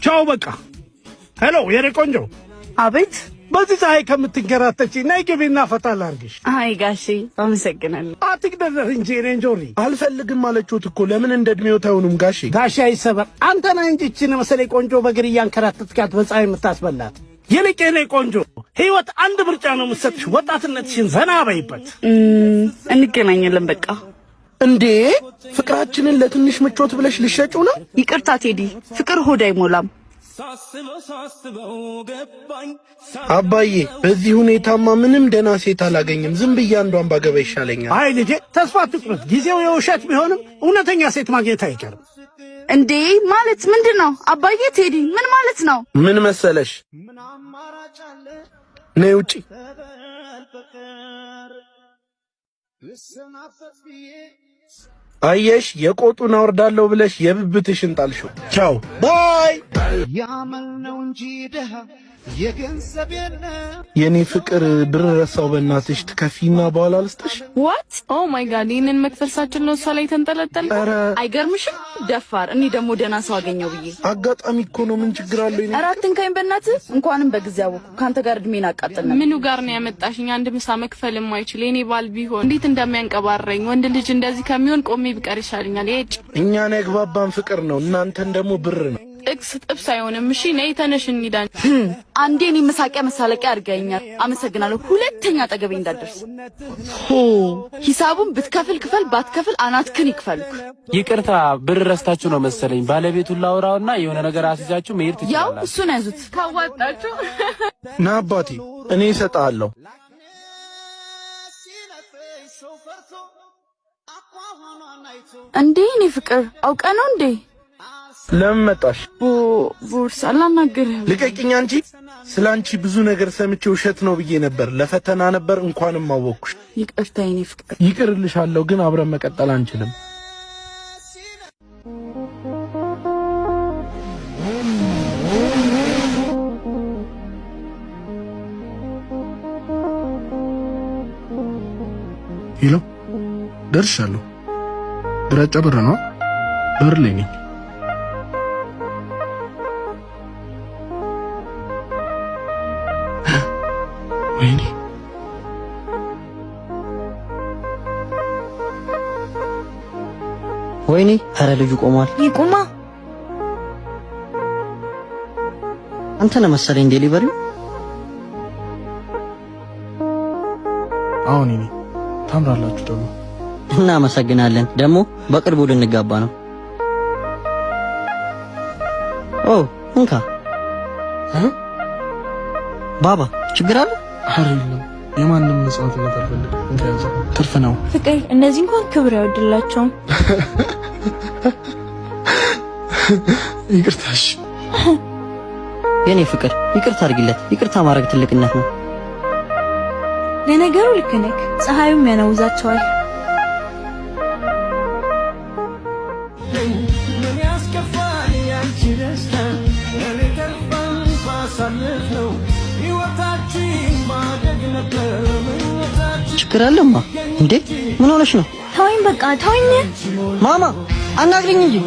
ቻው በቃ። ሄሎ የኔ ቆንጆ። አቤት። በዚህ ፀሐይ ከምትንከራተቺ ነይ ግቢና ፈታ ላድርግሽ። አይ ጋሼ አመሰግናለሁ። አትቅደር እንጂ እኔ እንጆሪ አልፈልግም አለችሁት እኮ ለምን እንደድሜው ታዩንም ጋሼ። ጋሼ አይሰበር። አንተ ነህ እንጂ እቺን መሰለኝ ቆንጆ በእግር እያንከራተትካት በፀሐይ የምታስበላት። ይልቅ የኔ ቆንጆ ህይወት አንድ ምርጫ ነው የምትሰጥሽ። ወጣትነትሽን ዘና በይበት። እንገናኛለን በቃ። እንዴ ፍቅራችንን ለትንሽ ምቾት ብለሽ ልሸጪው ነው? ይቅርታ ቴዲ፣ ፍቅር ሆድ አይሞላም። አባዬ በዚህ ሁኔታማ ምንም ደህና ሴት አላገኝም። ዝም ብዬ አንዷን ባገባ ይሻለኛል። አይ ልጄ ተስፋ አትቁረጥ። ጊዜው የውሸት ቢሆንም እውነተኛ ሴት ማግኘት አይቀርም። እንዴ ማለት ምንድነው አባዬ? ቴዲ ምን ማለት ነው? ምን መሰለሽ፣ ነይ ውጪ። አየሽ የቆጡን አወርዳለሁ ብለሽ የብብትሽን ጣልሽው። ቻው ባይ። ያመልነው እንጂ ደሃ የገንዘብ የለ የኔ ፍቅር ብር ረሳው። በእናትሽ ትከፊና በኋላ ልስጥሽ። ዋት ኦ ማይ ጋድ! ይሄንን መክፈርሳችን ነው እሷ ላይ ተንጠለጠለ። አይገርምሽም? ደፋር። እኔ ደግሞ ደህና ሰው አገኘው ብዬ አጋጣሚ እኮ ነው። ምን ችግር አለው? እኔ አራትን ካይን በእናትህ እንኳንም በጊዜ አወኩ። ካንተ ጋር እድሜን አቃጥልና ምኑ ጋር ነው ያመጣሽኝ? አንድ ምሳ መክፈል የማይችል የኔ ባል ቢሆን እንዴት እንደሚያንቀባረኝ ወንድ ልጅ እንደዚህ ከሚሆን ቆሜ ቢቀር ይሻለኛል። እኛን ያግባባን ፍቅር ነው፣ እናንተን ደግሞ ብር ነው። ጥቅስ ጥብስ አይሆንም። እሺ ነይ ተነሽ እንሂዳን። አንዴ እኔ መሳቂያ መሳለቂያ አድርገኛል። አመሰግናለሁ። ሁለተኛ አጠገቤ እንዳትደርስ። ሂሳቡን ብትከፍል ክፈል፣ ባትከፍል አናትክን ይክፈልኩ። ይቅርታ ብር ረስታችሁ ነው መሰለኝ። ባለቤቱን ላውራውና የሆነ ነገር አስይዛችሁ መሄድ ትችላላችሁ። ያው እሱን ያዙት ካዋጣችሁ። ና አባቴ እኔ እሰጥሃለሁ። እንዴ እኔ ፍቅር አውቀ ነው እንዴ? ለምን መጣሽ? ቦርሳ ላናግርህ። ልቀቂኝ አንቺ። ስላንቺ ብዙ ነገር ሰምቼ ውሸት ነው ብዬ ነበር። ለፈተና ነበር። እንኳንም አወቅኩሽ። ይቅርታ የኔ ፍቅር። ይቅርልሻለሁ፣ ግን አብረን መቀጠል አንችልም። ሄሎ ደርሻለሁ። ግራጫ በር ነው። በር ላይ ነኝ። ወይኔ ወይኔ! ኧረ ልጁ ቆሟል። ይቁማ። አንተ ነህ መሰለኝ ዴሊቨሪው። አሁን እኔ ታምራላችሁ ደግሞ። እናመሰግናለን። ደግሞ በቅርቡ ልንጋባ ነው። ኦ እንካ ባባ። ችግር አለ? አይደለም የማንም መስዋዕትነት አልፈልግም። እንካያዘ ትርፍ ነው። ፍቅር እነዚህ እንኳን ክብር ያወድላቸውም። ይቅርታሽ የኔ ፍቅር። ይቅርታ አድርጊለት። ይቅርታ ማድረግ ትልቅነት ነው። ለነገሩ ልክ ነህ። ፀሐዩም ያነውዛቸዋል። ምን ያስከፋል ያንቺ ደስታ እኔ ተርፋን ባሳልፍ ነው ሕይወታችን ማደግ ነበር። ችግር አለማ እንዴ? ምን ሆነሽ ነው? ተወኝ በቃ ተወኝ። ማማ አናግሪኝ እንጂ